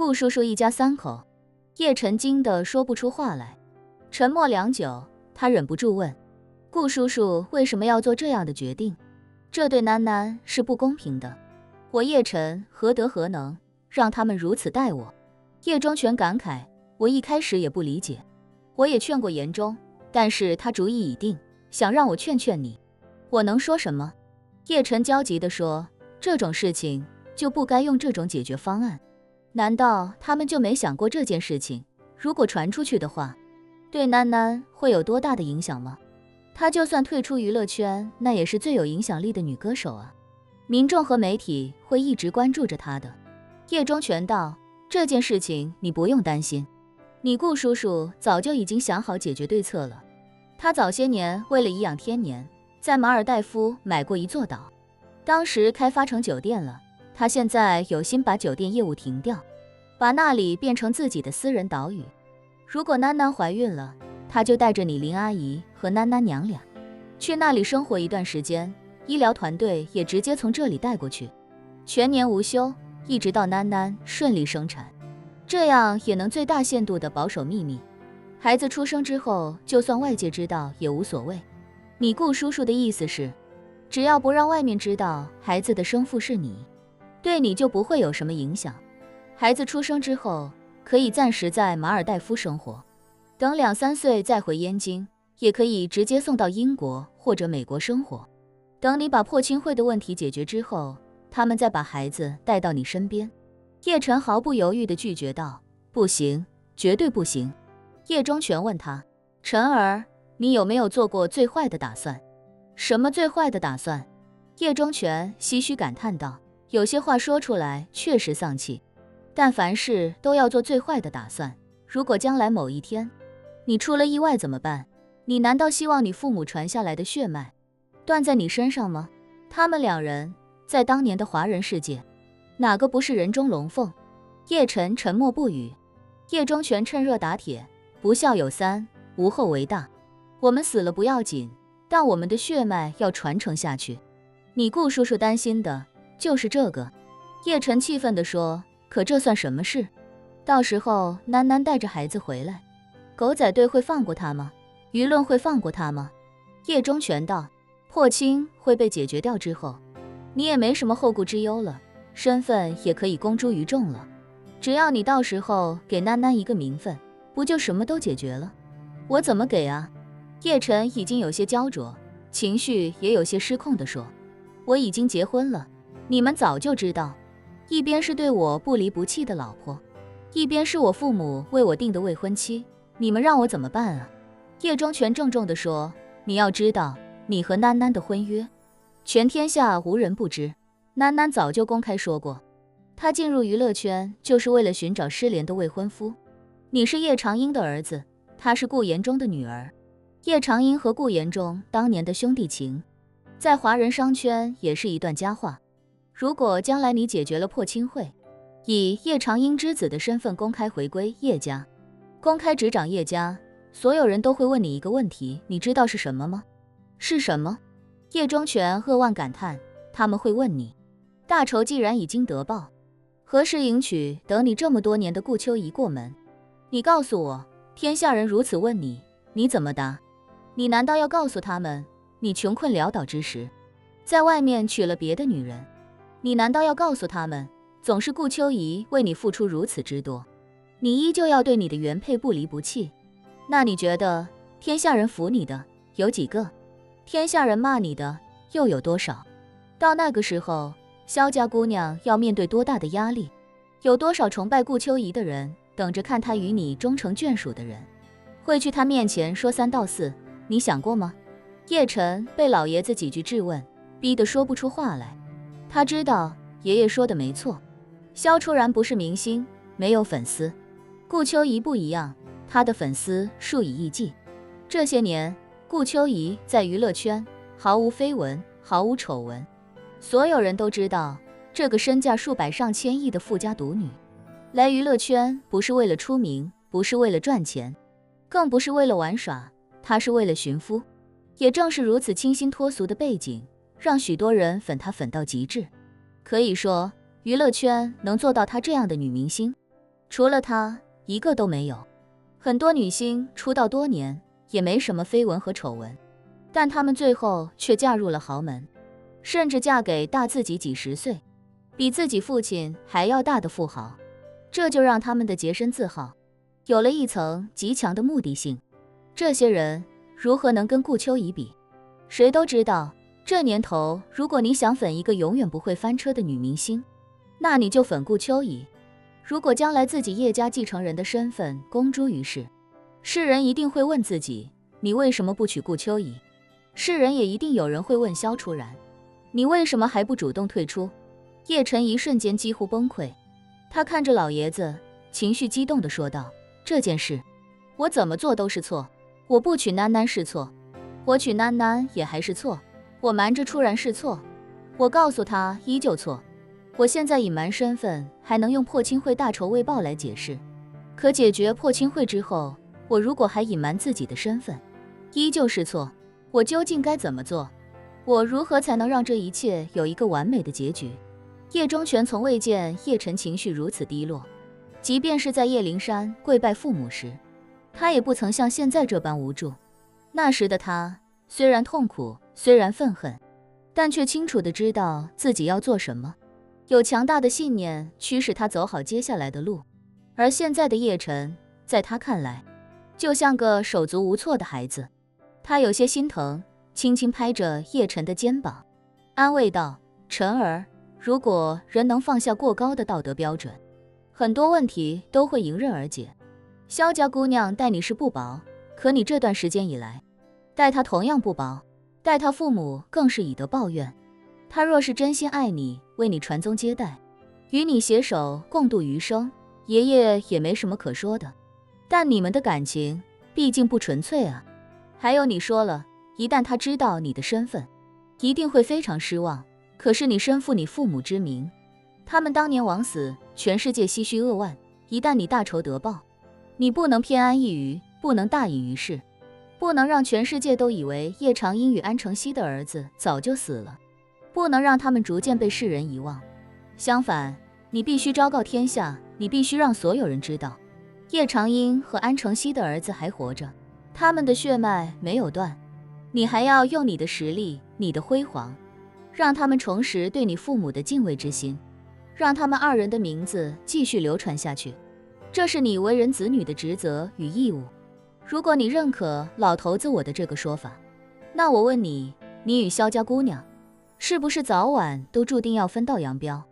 顾叔叔一家三口。叶晨惊得说不出话来，沉默良久，他忍不住问：顾叔叔为什么要做这样的决定？这对囡囡是不公平的，我叶晨何德何能让他们如此待我？叶中全感慨，我一开始也不理解，我也劝过严中，但是他主意已定，想让我劝劝你，我能说什么？叶晨焦急地说，这种事情就不该用这种解决方案。难道他们就没想过这件事情如果传出去的话，对囡囡会有多大的影响吗？她就算退出娱乐圈，那也是最有影响力的女歌手啊，民众和媒体会一直关注着她的。叶中全道，这件事情你不用担心，你顾叔叔早就已经想好解决对策了。他早些年为了颐养天年，在马尔代夫买过一座岛，当时开发成酒店了，他现在有心把酒店业务停掉，把那里变成自己的私人岛屿。如果囡囡怀孕了，他就带着你林阿姨和囡囡娘俩去那里生活一段时间，医疗团队也直接从这里带过去，全年无休，一直到囡囡顺利生产，这样也能最大限度地保守秘密。孩子出生之后，就算外界知道也无所谓。你顾叔叔的意思是，只要不让外面知道孩子的生父是你，对你就不会有什么影响。孩子出生之后，可以暂时在马尔代夫生活，等2、3岁再回燕京，也可以直接送到英国或者美国生活。等你把破亲会的问题解决之后，他们再把孩子带到你身边。叶晨毫不犹豫地拒绝道：不行，绝对不行。叶中全问他：晨儿，你有没有做过最坏的打算？什么最坏的打算？叶中全唏嘘感叹道：有些话说出来确实丧气，但凡事都要做最坏的打算。如果将来某一天你出了意外怎么办？你难道希望你父母传下来的血脉断在你身上吗？他们2人在当年的华人世界，哪个不是人中龙凤？叶晨沉默不语。叶中全趁热打铁：不孝有三，无后为大。我们死了不要紧，但我们的血脉要传承下去。你顾叔叔担心的就是这个。叶晨气愤地说：可这算什么事？到时候囡囡带着孩子回来，狗仔队会放过他吗？舆论会放过他吗？叶中全道：破亲会被解决掉之后，你也没什么后顾之忧了，身份也可以公诸于众了。只要你到时候给囡囡一个名分，不就什么都解决了？我怎么给啊？叶晨已经有些焦灼，情绪也有些失控地说：我已经结婚了，你们早就知道。一边是对我不离不弃的老婆，一边是我父母为我定的未婚妻，你们让我怎么办啊？叶中全郑重地说：你要知道，你和囡囡的婚约，全天下无人不知。囡囡早就公开说过，她进入娱乐圈就是为了寻找失联的未婚夫。你是叶长英的儿子，她是顾延中的女儿。叶长英和顾延中当年的兄弟情，在华人商圈也是一段佳话。如果将来你解决了破亲会，以叶长英之子的身份公开回归叶家，公开执掌叶家，所有人都会问你一个问题，你知道是什么吗？是什么？叶中全扼腕感叹，他们会问你，大仇既然已经得报，何时迎娶等你这么多年的顾秋怡过门？你告诉我，天下人如此问你，你怎么答？你难道要告诉他们，你穷困潦倒之时，在外面娶了别的女人？你难道要告诉他们，总是顾秋怡为你付出如此之多，你依旧要对你的原配不离不弃？那你觉得天下人服你的有几个？天下人骂你的又有多少？到那个时候，萧家姑娘要面对多大的压力？有多少崇拜顾秋怡的人，等着看她与你终成眷属的人，会去她面前说3道4？你想过吗？叶晨被老爷子几句质问，逼得说不出话来。他知道爷爷说的没错，萧初然不是明星，没有粉丝。顾秋怡不一样，她的粉丝数以亿计。这些年，顾秋怡在娱乐圈毫无绯闻，毫无丑闻，所有人都知道这个身价数百上千亿的富家独女，来娱乐圈不是为了出名，不是为了赚钱，更不是为了玩耍，她是为了寻夫。也正是如此清新脱俗的背景，让许多人粉她粉到极致。可以说，娱乐圈能做到她这样的女明星，除了他，一个都没有。很多女星出道多年，也没什么绯闻和丑闻，但她们最后却嫁入了豪门，甚至嫁给大自己几十岁，比自己父亲还要大的富豪。这就让他们的洁身自好有了一层极强的目的性。这些人如何能跟顾秋怡比？谁都知道，这年头，如果你想粉一个永远不会翻车的女明星，那你就粉顾秋怡。如果将来自己叶家继承人的身份公诸于世，世人一定会问自己，你为什么不娶顾秋怡？世人也一定有人会问萧楚然，你为什么还不主动退出？叶晨一瞬间几乎崩溃，他看着老爷子，情绪激动地说道，这件事我怎么做都是错，我不娶囡囡是错，我娶囡囡也还是错，我瞒着楚然是错，我告诉他依旧错，我现在隐瞒身份还能用破亲会大仇未报来解释，可解决破亲会之后，我如果还隐瞒自己的身份，依旧是错，我究竟该怎么做？我如何才能让这一切有一个完美的结局？叶忠全从未见叶晨情绪如此低落，即便是在叶灵山跪拜父母时，他也不曾像现在这般无助。那时的他虽然痛苦，虽然愤恨，但却清楚地知道自己要做什么，有强大的信念驱使他走好接下来的路。而现在的叶晨，在他看来，就像个手足无措的孩子。他有些心疼，轻轻拍着叶晨的肩膀，安慰道，晨儿，如果人能放下过高的道德标准，很多问题都会迎刃而解。萧家姑娘待你是不薄，可你这段时间以来，待她同样不薄，待她父母更是以德报怨。她若是真心爱你，为你传宗接代，与你携手共度余生，爷爷也没什么可说的。但你们的感情毕竟不纯粹啊。还有你说了，一旦他知道你的身份，一定会非常失望。可是你身负你父母之名，他们当年枉死，全世界唏嘘扼腕。一旦你大仇得报，你不能偏安一隅，不能大隐于世，不能让全世界都以为叶长英与安承熙的儿子早就死了，不能让他们逐渐被世人遗忘。相反，你必须昭告天下，你必须让所有人知道，叶长英和安承熙的儿子还活着，他们的血脉没有断。你还要用你的实力，你的辉煌，让他们重拾对你父母的敬畏之心，让他们二人的名字继续流传下去。这是你为人子女的职责与义务。如果你认可老头子我的这个说法，那我问你，你与萧家姑娘，是不是早晚都注定要分道扬镳？